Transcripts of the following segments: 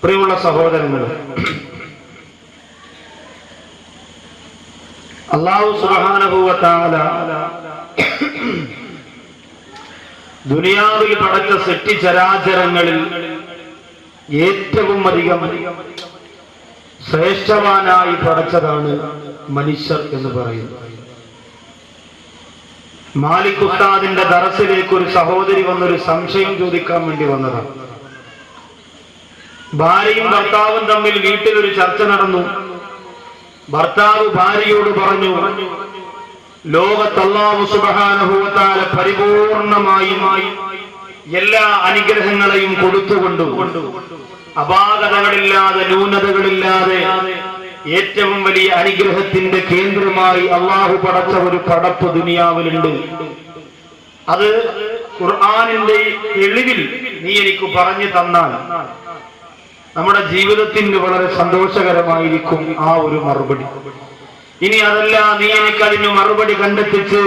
പ്രിയമുള്ള സഹോദരങ്ങൾ, അല്ലാഹു സുബ്ഹാനഹു വ തആല ദുനിയാവിൽ പടച്ച സൃഷ്ടിചരാചരങ്ങളിൽ ഏറ്റവും അധികം ശ്രേഷ്ഠവാനായി പടച്ചതാണ് മനുഷ്യർ എന്ന് പറയുന്നത്. മാലിക് ഉസ്താദിന്റെ ദറസിലേക്ക് ഒരു സഹോദരി വന്നൊരു സംശയം ചോദിക്കാൻ വേണ്ടി വന്നതാണ്. ഭാര്യയും ഭർത്താവും തമ്മിൽ വീട്ടിലൊരു ചർച്ച നടന്നു. ഭർത്താവ് ഭാര്യയോട് പറഞ്ഞു, ലോകത്ത് അല്ലാഹു സുബ്ഹാനഹു വ തആല പരിപൂർണമായും എല്ലാ അനുഗ്രഹങ്ങളെയും കൊടുത്തുകൊണ്ടു അപാകതകളില്ലാതെ ന്യൂനതകളില്ലാതെ ഏറ്റവും വലിയ അനുഗ്രഹത്തിന്റെ കേന്ദ്രമായി അള്ളാഹു പടച്ച ഒരു പടപ്പ് ദുനിയാവിലുണ്ട്. അത് ഖുർആനിന്റെ തെളിവിൽ നീ എനിക്ക് പറഞ്ഞു തന്നാൽ നമ്മുടെ ജീവിതത്തിന് വളരെ സന്തോഷകരമായിരിക്കും ആ ഒരു മറുപടി. ഇനി അതല്ല, നീ എനിക്ക് അതിന് മറുപടി കണ്ടെത്തിച്ച്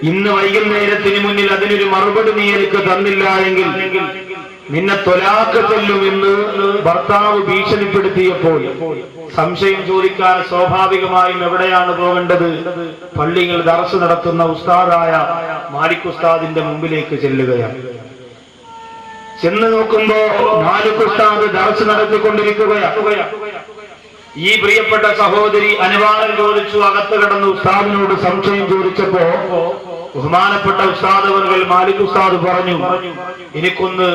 ഇന്ന് വൈകുന്നേരത്തിന് മുന്നിൽ അതിനൊരു മറുപടി നീ എനിക്ക് തന്നില്ല എങ്കിൽ നിന്നെ തൊലാക്ക് ചൊല്ലുമെന്ന് ഭർത്താവ് ഭീഷണിപ്പെടുത്തിയപ്പോൾ സംശയം ചോദിക്കാൻ സ്വാഭാവികമായും എവിടെയാണ് പോകേണ്ടത്? പള്ളിയിൽ ദർസ് നടത്തുന്ന ഉസ്താദായ മാലിക് ഉസ്താദിന്റെ മുമ്പിലേക്ക് ചെല്ലുകയാണ്. ചെന്ന് നോക്കുമ്പോ മാലിക് ഉസ്താദ് ദർസ് നടത്തിക്കൊണ്ടിരിക്കുകയാണ്. ഈ പ്രിയപ്പെട്ട സഹോദരി അനുവാദം ചോദിച്ചു, അകത്ത് കടന്ന് ഉസ്താദിനോട് സംശയം ചോദിച്ചപ്പോ ബഹുമാനപ്പെട്ട ഉസ്താദ് അവർകൾ മാലിക് ഉസ്താദ് പറഞ്ഞു, എനിക്കൊന്ന്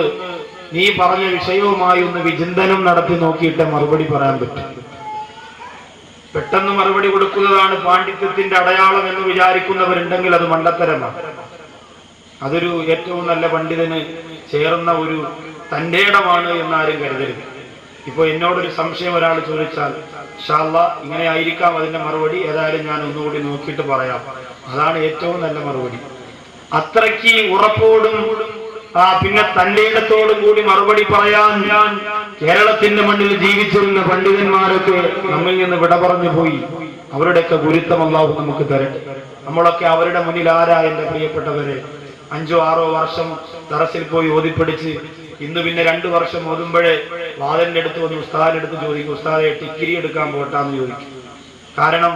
നീ പറഞ്ഞ വിഷയവുമായി ഒന്ന് വിചിന്തനം നടത്തി നോക്കിയിട്ട് മറുപടി പറയാൻ പറ്റും. പെട്ടെന്ന് മറുപടി കൊടുക്കുന്നതാണ് പാണ്ഡിത്യത്തിന്റെ അടയാളം എന്ന് വിചാരിക്കുന്നവരുണ്ടെങ്കിൽ അത് മണ്ടത്തരമാണ്. അതൊരു ഏറ്റവും നല്ല പണ്ഡിതന് ചേർന്ന ഒരു തന്റെ ഇടമാണ് എന്നാരും കരുതരുത്. ഇപ്പൊ എന്നോടൊരു സംശയം ഒരാൾ ചോദിച്ചാൽ ഇൻഷാ അല്ലാഹ് ഇങ്ങനെ ആയിരിക്കാം അതിന്റെ മറുപടി, ഏതായാലും ഞാൻ ഒന്നുകൂടി നോക്കിയിട്ട് പറയാം, അതാണ് ഏറ്റവും നല്ല മറുപടി. അത്രയ്ക്ക് ഉറപ്പോടും പിന്നെ തന്റെ ഇടത്തോടും കൂടി മറുപടി പറയാൻ കേരളത്തിന്റെ മണ്ണിൽ ജീവിച്ചിരുന്ന പണ്ഡിതന്മാരൊക്കെ നമ്മിൽ നിന്ന് വിട പറഞ്ഞു പോയി. അവരുടെയൊക്കെ ഗുരുത്വം അല്ലാഹു നമുക്ക് തരട്ടെ. നമ്മളൊക്കെ അവരുടെ മുന്നിൽ ആരാ? എന്റെ പ്രിയപ്പെട്ടവരെ, 5-6 വർഷം ദറസിൽ പോയി ഓതിപ്പിടിച്ച് ഇന്ന് പിന്നെ 2 വർഷം ഓതുമ്പോഴേ വാതിലിന്റെ അടുത്ത് വന്ന് ഉസ്താദിന്റെ അടുത്ത് ചോദിക്കും, ഉസ്താദെ ടിഗ്രി എടുക്കാൻ പോട്ടാന്ന് ചോദിക്കും. കാരണം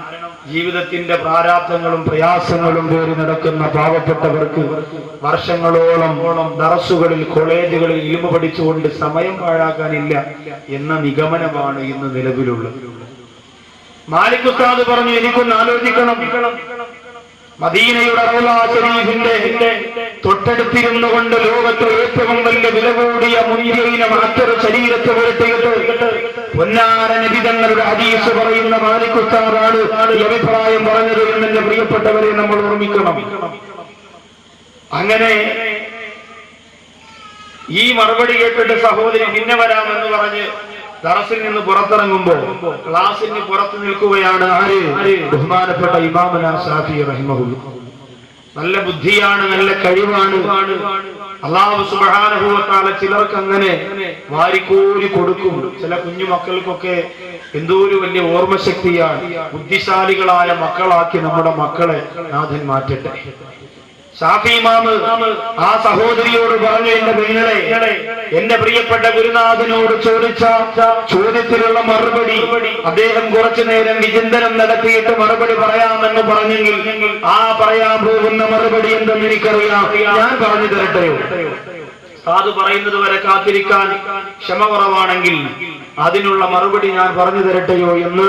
ജീവിതത്തിന്റെ പ്രാരാബ്ധങ്ങളും പ്രയാസങ്ങളും പേറി നടക്കുന്ന പാവപ്പെട്ടവർക്ക് വർഷങ്ങളോളം ദറസുകളിൽ കോളേജുകളിൽ ഇൽമു പഠിച്ചുകൊണ്ട് സമയം പാഴാക്കാനില്ല എന്ന നിഗമനമാണ് ഇന്ന് നിലവിലുള്ളത്. മാലിക് ഉസ്താദ് പറഞ്ഞു, എനിക്കൊന്ന് ആലോചിക്കണം. മദീനയുടെ റൗള ശരീഫിന്റെ തൊട്ടടുത്തിരുന്നു കൊണ്ട് ലോകത്തെ ഏറ്റവും വലിയ വില കൂടിയ മുന്തിയ മറ്റൊരു ശരീരത്തെ വരുത്തിയിട്ട് പൊന്നാര നബി തങ്ങളുടെ ഹദീസ് പറയുന്ന മാലിക് ഉസ്താദാണ് ഈ അഭിപ്രായം പറഞ്ഞത് എന്ന് എന്റെ പ്രിയപ്പെട്ടവരെ നമ്മൾ ഓർമ്മിക്കണം. അങ്ങനെ ഈ മറുപടി കേട്ടിട്ട് സഹോദരി പിന്നെ വരാമെന്ന് പറഞ്ഞ് ദറസിൽ നിന്ന് പുറത്തിറങ്ങുമ്പോ ക്ലാസിന് പുറത്തു നിൽക്കുകയാണ് ആര്? ബഹുമാനപ്പെട്ട ഇമാമുന ശാഫിഈ റഹിമഹുല്ലാഹ്. നല്ല ബുദ്ധിയാണ്, നല്ല കഴിവാണ്. അല്ലാഹു സുബ്ഹാനഹു വ തആല ചിലർക്ക് അങ്ങനെ വാരിക്കോരി കൊടുക്കും. ചില കുഞ്ഞു മക്കൾക്കൊക്കെ എന്തോ ഒരു വലിയ ഓർമ്മശക്തിയാണ്. ബുദ്ധിശാലികളായ മക്കളാക്കി നമ്മുടെ മക്കളെ നാഥൻ മാറ്റട്ടെ. ശാഫി ഇമാമ് ആ സഹോദരിയോട് പറഞ്ഞു, എന്റെ പെങ്ങളെ, എന്റെ പ്രിയപ്പെട്ട ഗുരുനാഥനോട് ചോദിച്ച ചോദ്യത്തിലുള്ള മറുപടി അദ്ദേഹം കുറച്ചു നേരം വിചിന്തനം നടത്തിയിട്ട് മറുപടി പറയാമെന്ന് പറഞ്ഞെങ്കിൽ ആ പറയാൻ പോകുന്ന മറുപടി എന്തെന്ന് എനിക്കറിയാം, ഞാൻ പറഞ്ഞു തരട്ടെയോ? അത് പറയുന്നത് വരെ കാത്തിരിക്കാൻ ക്ഷമ കുറവാണെങ്കിൽ അതിനുള്ള മറുപടി ഞാൻ പറഞ്ഞു തരട്ടെയോ എന്ന്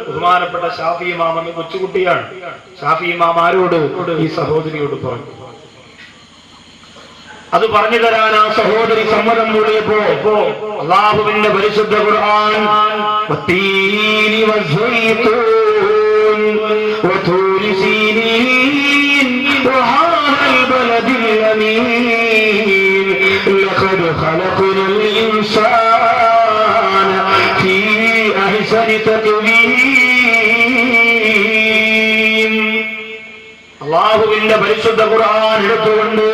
ബഹുമാനപ്പെട്ട ശാഫി ഇമാം എന്ന കൊച്ചുകുട്ടിയാണ്. ശാഫി ഇമാം ആരോട്? ഈ സഹോദരിയോട് പറഞ്ഞു. അത് പറഞ്ഞു തരാൻ ആ സഹോദരി സമ്മതം മൂടിയപ്പോ അല്ലാഹുവിന്റെ പരിശുദ്ധ ഖുർആൻ വത്തീനി വസ്സൈതൂൻ വതൂരി സീനീൻ വഹാദൽ ബലദിൽ അമീൻ ലഖദ് ഖലഖനൽ ഇൻസാന ഫീ അഹ്സനി തഖ്വീം. അല്ലാഹുവിന്റെ പരിശുദ്ധ ഖുർആൻ എടുത്തുകൊണ്ട്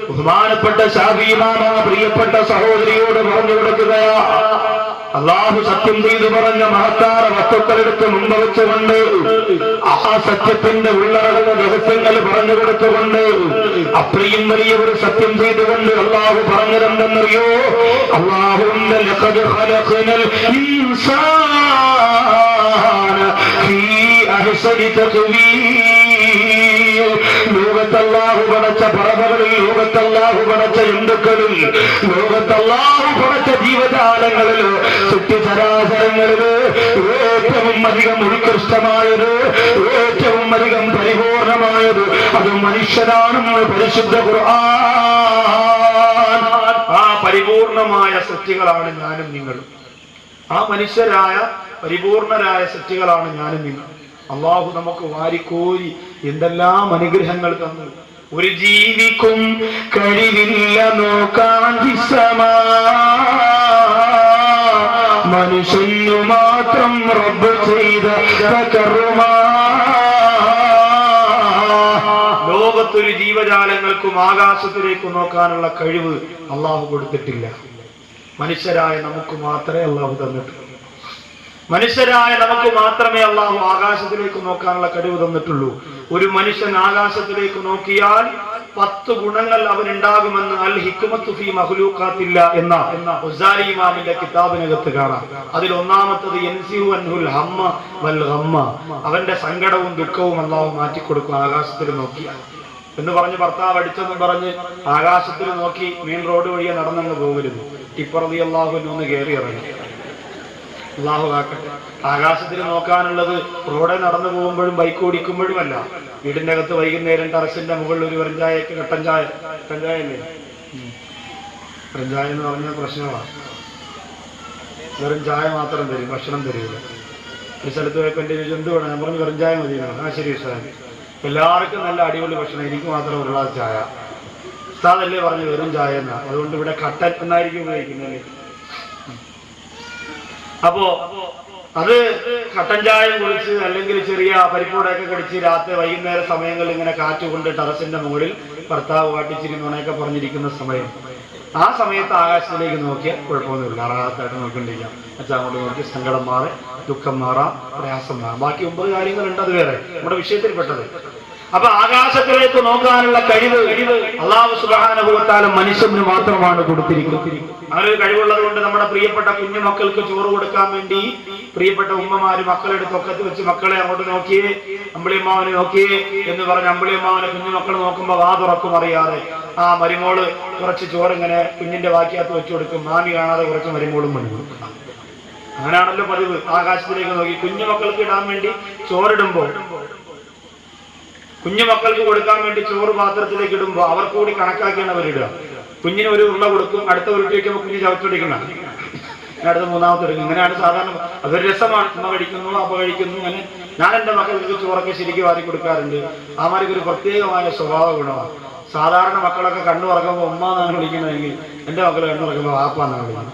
ബഹുമാനപ്പെട്ട ശാഫി ഇമാം പ്രിയപ്പെട്ട സഹോദരിയോട് പറഞ്ഞു കൊടുക്കുകയാ, അള്ളാഹു സത്യം ചെയ്തു പറഞ്ഞ മഹത്താര വസ്തുക്കളെടുത്ത് മുമ്പ് വെച്ചുകൊണ്ട് ആ സത്യത്തിന്റെ ഉള്ളടങ്ങുന്ന രഹസ്യങ്ങൾ പറഞ്ഞു കൊടുത്തുകൊണ്ട് അത്രയും വലിയ ഒരു സത്യം ചെയ്തുകൊണ്ട് അള്ളാഹു പറഞ്ഞതെന്തെന്നറിയോ? അള്ളാഹുവിന്റെ ലഖദ് ഖലഖനൽ ഇൻസാന ഫീ അഹ്സനി തഖ്വീം. ലോകത്തല്ലാഹു പടച്ച പറവകളിൽ, ലോകത്തല്ലാഹു പടച്ച ജന്തുക്കളിൽ, ലോകത്തല്ലാഹു പടച്ച ജീവജാലങ്ങളിൽ, സൃഷ്ടിചരാചരങ്ങളിൽ ഏറ്റവും അധികം ഉത്കൃഷ്ടമായത്, ഏറ്റവും അധികം പരിപൂർണമായത് അത് മനുഷ്യനാണെന്ന് പരിശുദ്ധ ഖുർആൻ. ആ പരിപൂർണമായ സൃഷ്ടികളാണ് ഞാനും നിങ്ങളും. ആ മനുഷ്യരായ പരിപൂർണരായ സൃഷ്ടികളാണ് ഞാനും നിങ്ങളും. അള്ളാഹു നമുക്ക് വാരിക്കോരി എന്തെല്ലാം അനുഗ്രഹങ്ങൾ തന്നു. ഒരു ജീവിക്കും കഴിവില്ല നോക്കാൻ മനുഷ്യനു മാത്രം റബ്ബ് ചെയ്ത തകർമാ. ലോകത്തൊരു ജീവജാലങ്ങൾക്കും ആകാശത്തിലേക്ക് നോക്കാനുള്ള കഴിവ് അള്ളാഹു കൊടുത്തിട്ടില്ല. മനുഷ്യരായ നമുക്ക് മാത്രമേ അള്ളാഹു തന്നിട്ടുള്ളൂ. മനുഷ്യരായ നമുക്ക് മാത്രമേ അള്ളാഹു ആകാശത്തിലേക്ക് നോക്കാനുള്ള കഴിവ് തന്നിട്ടുള്ളൂ. ഒരു മനുഷ്യൻ ആകാശത്തിലേക്ക് നോക്കിയാൽ 10 ഗുണങ്ങൾ അവനുണ്ടാകുമെന്ന് അൽ ഹിക്മത്തു ഫീ മഖ്ലൂഖാത്തില്ല എന്ന ഗസാലി ഇമാമിന്റെ കിതാബിനകത്ത് കാണാം. അതിൽ ഒന്നാമത്തത് യൻസിഹു അൻഹുൽ ഹമ്മ വൽ ഗമ്മ, അവന്റെ സങ്കടവും ദുഃഖവും അള്ളാഹു മാറ്റിക്കൊടുക്കും ആകാശത്തിൽ നോക്കിയാൽ എന്ന് പറഞ്ഞ് ഭർത്താവ് അടിച്ചെന്നും പറഞ്ഞ് ആകാശത്തിൽ നോക്കി മെയിൻ റോഡ് വഴിയെ നടന്നങ്ങ് പോകരുത്. ടിപ്പർ റളിയല്ലാഹു അൻഹു ഒന്ന് കയറി ഇറങ്ങി. അള്ളാഹു കാക്കട്ടെ. ആകാശത്തിൽ നോക്കാനുള്ളത് റോഡിൽ നടന്നു പോകുമ്പോഴും ബൈക്ക് ഓടിക്കുമ്പോഴും അല്ല. വീടിന്റെ അകത്ത് വൈകുന്നേരം ടെറസിന്റെ മുകളിൽ ഒരു വെറും ചായക്ക് കട്ടൻ ചായ അല്ലേ? വെറും ചായ എന്ന് പറഞ്ഞ പ്രശ്നമാണ്. വെറും ചായ മാത്രം തരും, ഭക്ഷണം തരില്ല. ഒരു സ്ഥലത്ത് പോയപ്പോ എന്റെ എന്ത് വേണം? ഞാൻ പറഞ്ഞു വെറും ചായ മതി. ആ ശരി ഉസ്താദ്. എല്ലാവർക്കും നല്ല അടിപൊളി ഭക്ഷണം, എനിക്ക് മാത്രം ഒരു ഗ്ലാസ് ചായ. ഉസ്താദല്ലേ പറഞ്ഞു വെറും ചായ എന്നാ, അതുകൊണ്ട് ഇവിടെ കട്ടൻ എന്നായിരിക്കും ഉപയോഗിക്കുന്നത്. അപ്പോ അത് കട്ടൻ ചായ കുടിച്ച് അല്ലെങ്കിൽ ചെറിയ പരിപ്പൂടൊക്കെ കടിച്ച് രാത്രി വൈകുന്നേര സമയങ്ങളിൽ ഇങ്ങനെ കാറ്റുകൊണ്ട് ടെറസിന്റെ മുകളിൽ ഭർത്താവ് കാട്ടിച്ചിരി നുണയൊക്കെ പറഞ്ഞിരിക്കുന്ന സമയം, ആ സമയത്ത് ആകാശത്തിലേക്ക് നോക്കിയാൽ കുഴപ്പമൊന്നുമില്ല, അറാഹത്തായിട്ട് നോക്കിക്കൊണ്ടിരിക്കാം. അച്ഛാ അങ്ങോട്ട് നോക്കി സങ്കടം മാറി, ദുഃഖം മാറാം, പ്രയാസം മാറാം. ബാക്കി 9 കാര്യങ്ങളുണ്ട്, അത് വേറെ നമ്മുടെ വിഷയത്തിൽപ്പെട്ടത്. അപ്പൊ ആകാശത്തിലേക്ക് നോക്കാനുള്ള കഴിവ് അല്ലാഹു സുബ്ഹാനഹു വ തആല മനുഷ്യന് മാത്രമാണ് കൊടുത്തിരിക്കുന്നത്. അങ്ങനെ ഒരു കഴിവുള്ളത് കൊണ്ട് നമ്മുടെ പ്രിയപ്പെട്ട കുഞ്ഞു മക്കൾക്ക് ചോറ് കൊടുക്കാൻ വേണ്ടി പ്രിയപ്പെട്ട ഉമ്മമാര് മക്കളെടുത്ത് ഒക്കത്ത് വെച്ച് മക്കളെ അങ്ങോട്ട് നോക്കിയേ, അമ്പിളിയമ്മാവനെ നോക്കിയേ എന്ന് പറഞ്ഞ് അമ്പിളിയമ്മാവനെ കുഞ്ഞു മക്കൾ നോക്കുമ്പോ വാ തുറക്കും അറിയാതെ ആ മരുമോള് കുറച്ച് ചോറ് ഇങ്ങനെ കുഞ്ഞിന്റെ വാക്കിയകത്ത് വെച്ചു കൊടുക്കും. മാമി കാണാതെ കുറച്ച് മരുമോളും മണി കൊടുക്കും. അങ്ങനെയാണല്ലോ പതിവ്. ആകാശത്തിലേക്ക് നോക്കി കുഞ്ഞു മക്കൾക്ക് ഇടാൻ വേണ്ടി ചോറിടുമ്പോ, കുഞ്ഞു മക്കൾക്ക് കൊടുക്കാൻ വേണ്ടി ചോറ് പാത്രത്തിലേക്ക് ഇടുമ്പോൾ അവർക്ക് കൂടി കണക്കാക്കിയാണ് അവരിടുക. കുഞ്ഞിന് ഒരു ഉരുള കൊടുക്കും, അടുത്ത ഉരുട്ടി വയ്ക്കുമ്പോൾ കുഞ്ഞ് ചവച്ചെടുക്കണം, അടുത്ത മൂന്നാമത്തെ എടുക്കും. ഇങ്ങനെയാണ് സാധാരണ. അതൊരു രസമാണ്. ഉമ്മ കഴിക്കുന്നു, അപ്പ കഴിക്കുന്നു. അങ്ങനെ ഞാൻ എന്റെ മക്കൾക്ക് ചോറൊക്കെ ശരിക്കും വാരി കൊടുക്കാറുണ്ട്. അവർക്ക് ഒരു പ്രത്യേകമായ സ്വഭാവ ഗുണമാണ്. സാധാരണ മക്കളൊക്കെ കണ്ണു തുറക്കുമ്പോൾ ഉമ്മ എന്നാണ് വിളിക്കണമെങ്കിൽ എന്റെ മക്കൾ കണ്ണു തുറക്കുമ്പോൾ വാപ്പ എന്നാണ് വിളിക്കുന്നത്.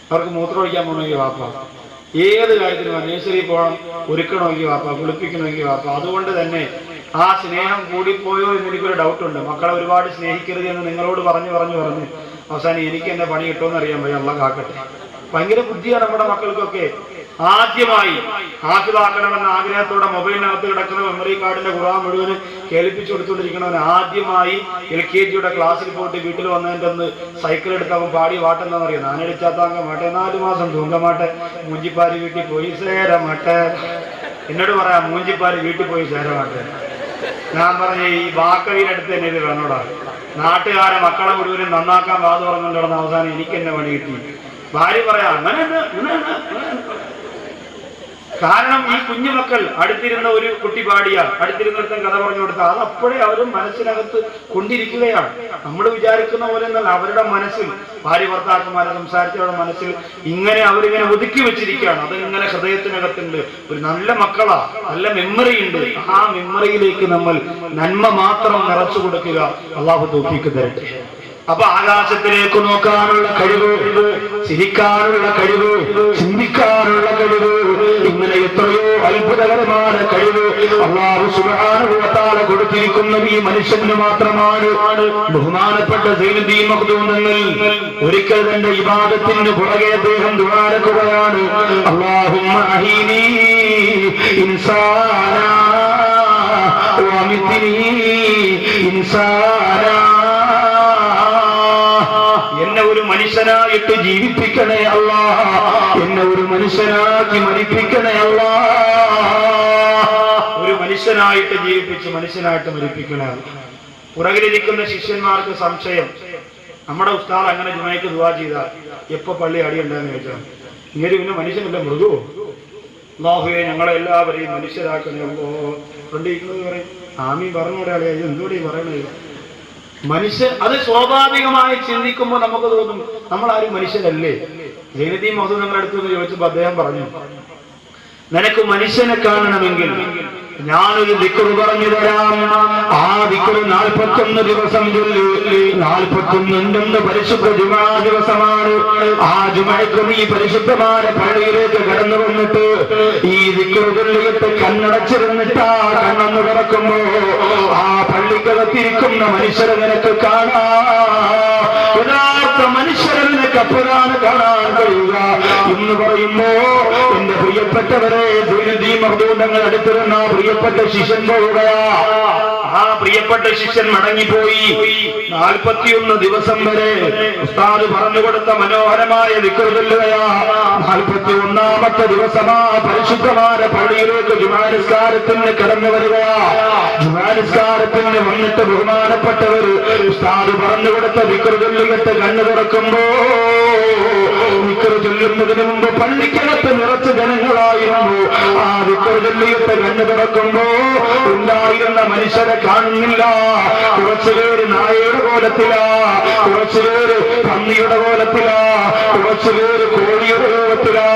അവർക്ക് മൂത്രം ഒഴിക്കാൻ പോകണമെങ്കിൽ വാപ്പ, ഏത് കാര്യത്തിനും നേഴ്സറി പോകണം, ഒരുക്കണമെങ്കിൽ വാപ്പ, കുളിപ്പിക്കണമെങ്കിൽ വാപ്പ. അതുകൊണ്ട് തന്നെ ആ സ്നേഹം കൂടിപ്പോയോ എന്ന് എനിക്കൊരു ഡൗട്ടുണ്ട്. മക്കളെ ഒരുപാട് സ്നേഹിക്കരുത് എന്ന് നിങ്ങളോട് പറഞ്ഞു അവസാനം എനിക്ക് എന്നെ പണി കിട്ടുമെന്ന് അറിയാൻ വയ്യ. അള്ളാഹ് കാക്കട്ടെ. ഭയങ്കര ബുദ്ധിയാണ് നമ്മുടെ മക്കൾക്കൊക്കെ. ആദ്യമായി ഹാഫിളാക്കണമെന്ന ആഗ്രഹത്തോടെ മൊബൈലിനകത്ത് കിടക്കുന്ന മെമ്മറി കാർഡിന്റെ ഖുർആൻ മുഴുവൻ കേൾപ്പിച്ചു കൊടുത്തുകൊണ്ടിരിക്കണവൻ ആദ്യമായി LKG ക്ലാസ്സിൽ പോയിട്ട് വീട്ടിൽ വന്നതിൻ്റെ ഒന്ന് സൈക്കിൾ എടുത്ത് അവൻ പാടി വാട്ടെന്താണെന്നറിയാം. നാനടിച്ചാത്താങ്ക മാട്ടെ 4 മാസം തൂങ്കമാട്ടെ മൂഞ്ചിപ്പാരി വീട്ടിൽ പോയി സേരമാട്ടെ. എന്നോട് പറയാം മൂഞ്ചിപ്പാരി വീട്ടിൽ പോയി സേരമാട്ടെ. ഞാൻ പറഞ്ഞ ഈ ബാക്കവിയിലെടുത്ത് തന്നെ ഇത് വേണോടാ. നാട്ടുകാരെ മക്കളെ മുഴുവനും നന്നാക്കാൻ വാത് പറഞ്ഞുകൊണ്ട് നടന്ന അവസാനം എനിക്ക് എന്നെ പണി കിട്ടി. ഭാര്യ പറയാം അങ്ങനെയാണ്. കാരണം ഈ കുഞ്ഞുമക്കൾ അടുത്തിരുന്ന ഒരു കുട്ടി പാടിയാൽ അടുത്തിരുന്നിടത്തും കഥ പറഞ്ഞു കൊടുത്താൽ അത് അപ്പോഴേ അവരും മനസ്സിനകത്ത് കൊണ്ടിരിക്കുകയാണ്. നമ്മൾ വിചാരിക്കുന്ന പോലെ എന്നല്ല, അവരുടെ മനസ്സിൽ ഭാര്യ ഭർത്താക്കന്മാരെ സംസാരിച്ചവരുടെ മനസ്സിൽ ഇങ്ങനെ അവരിങ്ങനെ ഒതുക്കി വെച്ചിരിക്കുകയാണ്. അതിങ്ങനെ ഹൃദയത്തിനകത്തുണ്ട്. ഒരു നല്ല മക്കളാ, നല്ല മെമ്മറി ഉണ്ട്. ആ മെമ്മറിയിലേക്ക് നമ്മൾ നന്മ മാത്രം നിറച്ചു കൊടുക്കുക. അള്ളാഹു തൗഫീഖ് തരട്ടെ. അപ്പൊ ആകാശത്തിലേക്ക് നോക്കാനുള്ള കഴിവ്, ചിരിക്കാനുള്ള കഴിവ്, ചിന്തിക്കാനുള്ള കഴിവ്, ഇങ്ങനെ എത്രയോ അത്ഭുതകരമായ കഴിവ് അല്ലാഹു സുബ്ഹാനഹു വ തആല കൊടുത്തിരിക്കുന്ന ഈ മനുഷ്യന് മാത്രമാണ്. ബഹുമാനപ്പെട്ട സൈനുദ്ദീൻ മഖ്ദൂം തങ്ങൾ ഒരിക്കൽ തന്റെ ഇബാദത്തിന് പുറകെ അദ്ദേഹം ദുആരക്കുകയാണ്, അല്ലാഹുമ്മ അഹീനി ഇൻസാനാ വഅമിത്നി ഇൻസാനാ, എന്നെ ഒരു മനുഷ്യനായിട്ട് ജീവിപ്പിക്കണേ അല്ലാഹ്, എന്നെ ഒരു മനുഷ്യനാക്കി മരിപ്പിക്കണേ അല്ലാഹ്. ഒരു മനുഷ്യനായിട്ട് ജീവിപ്പിച്ച് മനുഷ്യനായിട്ട് മരിപ്പിക്കണേ. പുറകിലിരിക്കുന്ന ശിഷ്യന്മാർക്ക് സംശയം, നമ്മുടെ ഉസ്താദ് അങ്ങനെ ജുമയ്ക്ക് ദുആ ചെയ്താൽ എപ്പോ പള്ളി അടിയുണ്ടെന്ന് ചോദിച്ചാൽ ഇങ്ങനെ പിന്നെ മനുഷ്യനല്ല മൃഗവോ? അല്ലാഹുവേ ഞങ്ങളെ എല്ലാവരെയും മനുഷ്യരാക്കണേ അല്ലാഹ്. കൊണ്ടിരിക്കുന്നത് പറയും ആമീൻ പറഞ്ഞൂടെ അളിയാ, ഇത് എന്തുകൂടി പറയണേ? മനുഷ്യൻ അത് സ്വാഭാവികമായി ചിന്തിക്കുമ്പോൾ നമുക്ക് തോന്നും നമ്മളാരും മനുഷ്യരല്ലേ. സൈനുദ്ദീൻ മഖ്ദൂം ഞങ്ങളുടെ അടുത്ത് ചോദിച്ചപ്പോൾ അദ്ദേഹം പറഞ്ഞു, നിനക്ക് മനുഷ്യനെ കാണണമെങ്കിൽ ഞാനൊരു ദിക്ർ പറഞ്ഞു തരാം. ആ ദിക്ർ 41 ദിവസം ചൊല്ലു. 41 പരിശുദ്ധ ജുമാ ദിവസമാണ്. ആ ജുമയ്ക്ക് നീ പരിശുദ്ധമായ പള്ളിയിലേക്ക് കടന്നു വന്നിട്ട് ഈ ദിക്ർ ചൊല്ലിയിട്ട് കണ്ണടച്ചിരുന്നിട്ട് ആ കണ്ണെന്ന് തുറക്കുമ്പോ ആ പള്ളിക്കകത്തിരിക്കുന്ന മനുഷ്യരെ നിനക്ക് കാണാം. യഥാർത്ഥ മനുഷ്യരെ നിനക്ക് അപ്പോഴാണ് കാണാൻ കഴിയുക എന്ന് പറയുമ്പോ എന്റെ പ്രിയപ്പെട്ടവരെ, സൈനുദ്ദീൻ മഖ്ദൂം തങ്ങൾ അടുത്തിരുന്ന പ്രിയപ്പെട്ട ശിഷ്യൻ പോവുകയാ. ആ പ്രിയപ്പെട്ട ശിഷ്യൻ മടങ്ങിപ്പോയി. 41 ദിവസം വരെ ഉസ്താദ് പറഞ്ഞുകൊടുത്ത മനോഹരമായ ദിക്ർ ചൊല്ലുകയാ. 41ാമത്തെ ദിവസമാ പരിശുദ്ധമായ പള്ളിയിലേക്ക് ജുമാ നിസ്കാരത്തിന് കടന്നു വരികയാ. ജുമാ നിസ്കാരത്തിന് വന്നിട്ട് ബഹുമാനപ്പെട്ടവർ ഉസ്താദ് പറഞ്ഞുകൊടുത്ത ദിക്ർ ചൊല്ലിയിട്ട് കണ്ണു തുറക്കുമ്പോ ദിക്ർ ചൊല്ലുന്നതിന് മുമ്പ് പള്ളിക്കകത്ത് നിറച്ച് ജനങ്ങളായിരുന്നു. ആ ദിക്ർ ചൊല്ലിയിട്ട് കണ്ണു തുറക്കുമ്പോ ഉണ്ടായിരുന്ന മനുഷ്യരെ കാണുന്നില്ല. കുറച്ചുപേര് നായയുടെ കോലത്തിലാ, കുറച്ചുപേര് പന്നിയുടെ കോലത്തിലാ, കുറച്ചുപേര് കോഴിയുടെ കോലത്തിലാ,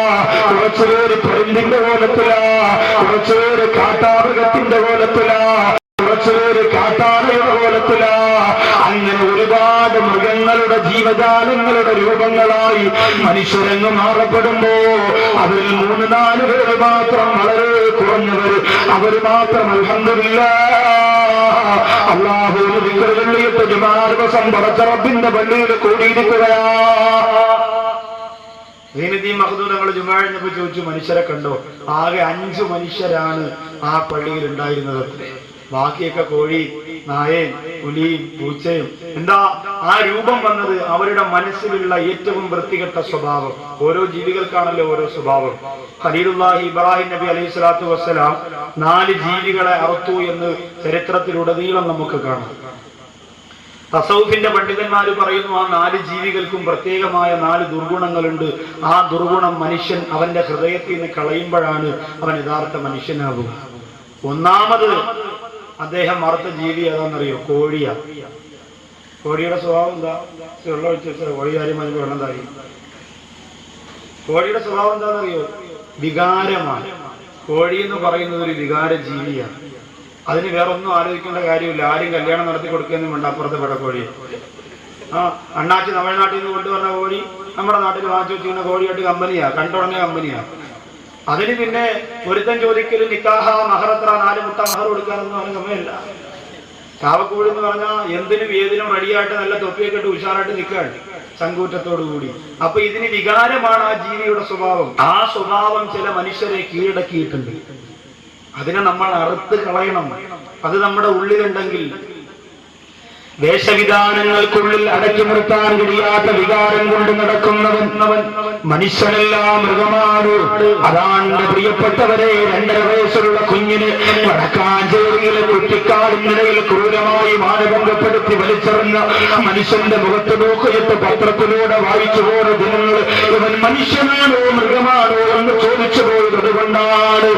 കുറച്ചുപേര് പരുന്തിന്റെ കോലത്തിലാ, കുറച്ചുപേര് കാട്ടാമൃഗത്തിന്റെ കോലത്തിലാ, കുറച്ചുപേര് കാട്ടാനയുടെ കോലത്തിലാ. അങ്ങനെ ഒരുപാട് മൃഗങ്ങളുടെ ജീവജാലങ്ങളുടെ രൂപങ്ങളായി മനുഷ്യരങ്ങ് മാറപ്പെടുമ്പോ അതിൽ 3-4 പേര് മാത്രം, വളരെ കുറഞ്ഞവർ, അവര് മാത്രം അൽഹംദുലില്ലാഹ് അല്ലാഹുവിനെ ദിക്ർ ചൊല്ലിയിട്ട് ജുമാ ദിവസം പടച്ച റബ്ബിന്റെ പള്ളിയിൽ കൂടിയിരിക്കുകയാ. സൈനുദ്ദീൻ മഖ്ദൂം തങ്ങൾ ജുമാ കഴിഞ്ഞപ്പോ ചോദിച്ചു, മനുഷ്യരെ കണ്ടോ? ആകെ 5 മനുഷ്യരാണ് ആ പള്ളിയിൽ ഉണ്ടായിരുന്നത്. ബാക്കിയൊക്കെ കോഴി, നായയും പുലിയും പൂച്ചയും. എന്താ ആ രൂപം വന്നത്? അവരുടെ മനസ്സിലുള്ള ഏറ്റവും വൃത്തികെട്ട സ്വഭാവം. ഓരോ ജീവികൾക്കാണല്ലോ ഓരോ സ്വഭാവം. ഖലീലുല്ലാഹി ഇബ്രാഹിം നബി അലൈഹി സ്വലാത്തു വസ്സലാം 4 ജീവികളെ അറുത്തു എന്ന് ചരിത്രത്തിലുടനീളം നമുക്ക് കാണാം. തസൗഫിന്റെ പണ്ഡിതന്മാര് പറയുന്നു, ആ 4 ജീവികൾക്കും പ്രത്യേകമായ 4 ദുർഗുണങ്ങളുണ്ട്. ആ ദുർഗുണം മനുഷ്യൻ അവന്റെ ഹൃദയത്തിൽ നിന്ന് കളയുമ്പോഴാണ് അവൻ യഥാർത്ഥ മനുഷ്യനാകുക. ഒന്നാമത് അദ്ദേഹം അറുത്ത ജീവി ഏതാണെന്നറിയോ? കോഴിയാ. കോഴിയുടെ സ്വഭാവം എന്താ? വെള്ളം ഒഴിച്ച് കോഴി കാര്യം അതിന് വെള്ളം തായി. കോഴിയുടെ സ്വഭാവം എന്താണെന്നറിയോ? വികാരമാണ്. കോഴി എന്ന് പറയുന്നത് ഒരു വികാര ജീവിയാണ്. അതിന് വേറെ ഒന്നും ആലോചിക്കേണ്ട കാര്യമില്ല. ആരും കല്യാണം നടത്തി കൊടുക്കുകയെന്നും വേണ്ട. അപ്പുറത്തെ പെടക്കോഴി അണ്ണാച്ചി തമിഴ്നാട്ടിൽ നിന്ന് കൊണ്ടുവന്ന കോഴി നമ്മുടെ നാട്ടിൽ വാങ്ങിച്ചു വെച്ചിരുന്ന കോഴിയായിട്ട് കമ്പനിയാ, കണ്ടുടങ്ങിയ കമ്പനിയാ. അതിന് പിന്നെ ഒരുത്തൻ ചോദിക്കലും നിക്കാഹ മഹറത്ര 4 മുട്ട മഹർ കൊടുക്കാനൊന്നും അവന് സമയമില്ല. കാവക്കോഴി എന്ന് പറഞ്ഞാൽ എന്തിനും ഏതിനും റെഡിയായിട്ട് നല്ല തൊപ്പിയൊക്കെ ഇട്ട് ഉഷാറായിട്ട് നിൽക്കുകയാണ് ചങ്കൂറ്റത്തോടു കൂടി. അപ്പൊ ഇതിന് വികാരമാണ് ആ ജീവിയുടെ സ്വഭാവം. ആ സ്വഭാവം ചില മനുഷ്യരെ കീഴടക്കിയിട്ടുണ്ട്. അതിനെ നമ്മൾ അറുത്ത് കളയണം. അത് നമ്മുടെ ഉള്ളിലുണ്ടെങ്കിൽ വേഷവിധാനങ്ങൾക്കുള്ളിൽ അടക്കി നിർത്താൻ കഴിയാത്ത വികാരം കൊണ്ട് നടക്കുന്നവൻ മനുഷ്യനെല്ലാം മൃഗമാണ്. അതാണ് പ്രിയപ്പെട്ടവരെ, 2.5 വയസ്സുള്ള കുഞ്ഞിന് വടക്കാഞ്ചേരിയിലെ കുട്ടിക്കാടിനിടയിൽ ക്രൂരമായി മാനഭംഗപ്പെടുത്തി വലിച്ചെറിഞ്ഞ മനുഷ്യന്റെ മുഖത്ത് നോക്കിയിട്ട് പത്രത്തിലൂടെ വായിച്ചു പോയ ജനങ്ങൾ ഇവൻ മനുഷ്യനാണോ മൃഗമാണോ എന്ന് ചോദിച്ചു പോയത് അതുകൊണ്ടാണ്.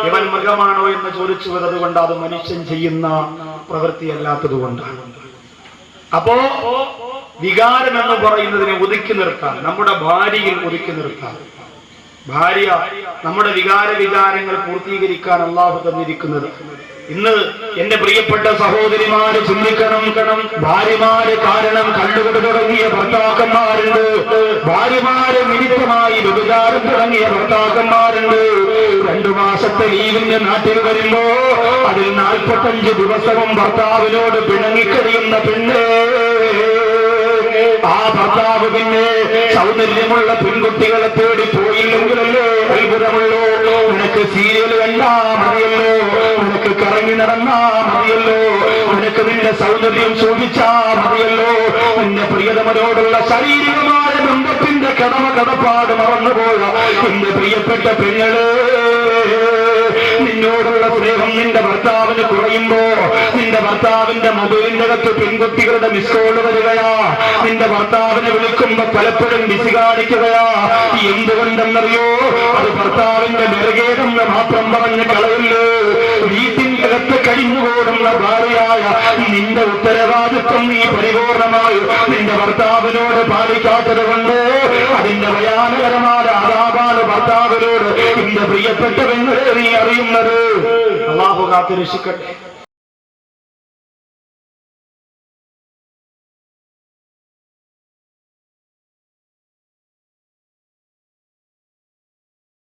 ഇവൻ മൃഗമാണോ എന്ന് ചോദിച്ചു പോയത് അതുകൊണ്ട്, അത് മനുഷ്യൻ ചെയ്യുന്ന പ്രവൃത്തിയല്ലാത്തത് കൊണ്ടാണ്. അപ്പോ വികാരം എന്ന് പറയുന്നതിനെ ഒതുക്കി നിർത്താൻ, നമ്മുടെ ഭാര്യയിൽ ഒതുക്കി നിർത്താൻ. ഭാര്യ നമ്മുടെ വികാരങ്ങൾ പൂർത്തീകരിക്കാൻ അള്ളാഹു തന്നിരിക്കുന്നത്. ഇന്ന് എന്റെ പ്രിയപ്പെട്ട സഹോദരിമാര് ചിന്തിക്കണം, ഭാര്യമാര് കാരണം കള്ളുകൊട് തുടങ്ങിയ ഭർത്താക്കന്മാരുണ്ട്, ഭാര്യമാര് നിമിത്തമായി വ്യഭിചാരം തുടങ്ങിയ ഭർത്താക്കന്മാരുണ്ട്. 2 മാസത്തെ ലീവിന്റെ നാട്ടിൽ വരുമ്പോ അതിൽ 45 ദിവസവും ഭർത്താവിനോട് പിണങ്ങിക്കഴിയുന്ന പെണ്ണ്. ആ ഭർത്താവ് പിന്നെ സൗന്ദര്യമുള്ള പെൺകുട്ടികളെ തേടി പോയില്ലെങ്കിലല്ലേ അത്ഭുതമുള്ളൂ. നിനക്ക് സീരിയൽ കണ്ടാ മതിയല്ലോ, നിനക്ക് കറങ്ങി നടന്നാ മതിയല്ലോ, നിനക്ക് നിന്റെ സൗന്ദര്യം ശോഭിച്ചാ മതിയല്ലോ. നിന്റെ പ്രിയതമനോടുള്ള ശാരീരികമായ ബന്ധത്തിന്റെ കടപ്പാട് മറന്നുപോയ എന്റെ പ്രിയപ്പെട്ട പെങ്ങള്, നിന്നോടുള്ള സ്നേഹം നിന്റെ ഭർത്താവിന് കുറയുമ്പോ നിന്റെ ഭർത്താവിന്റെ മൊബൈലിന്റെ അകത്ത് പെൺകുട്ടികളുടെ മിസ് കോൾ വരികയാ, നിന്റെ ഭർത്താവിനെ വിളിക്കുമ്പോ പലപ്പോഴും ബിസി കാണിക്കുകയാ. എന്തുകൊണ്ടെന്നറിയോ? അത് ഭർത്താവിന്റെ നിറകേടെന്ന് മാത്രം പറഞ്ഞ് കളയല്ലോ. വീട്ടിന്റെ അകത്ത് കഴിഞ്ഞുകൂടുന്ന ഭാര്യയായ നിന്റെ ഉത്തരവാദിത്വം നീ പരിപൂർണമായി നിന്റെ ഭർത്താവിനോട് പാലിക്കാത്തത് കൊണ്ട് അതിന്റെ ഭയാനകരമായ ആദാബാണ് ഭർത്താവിനോട് എന്റെ പ്രിയപ്പെട്ടവങ്ങളെ നീ അറിയുന്നത്. അല്ലാഹു കാത്തുരക്ഷിക്കട്ടെ.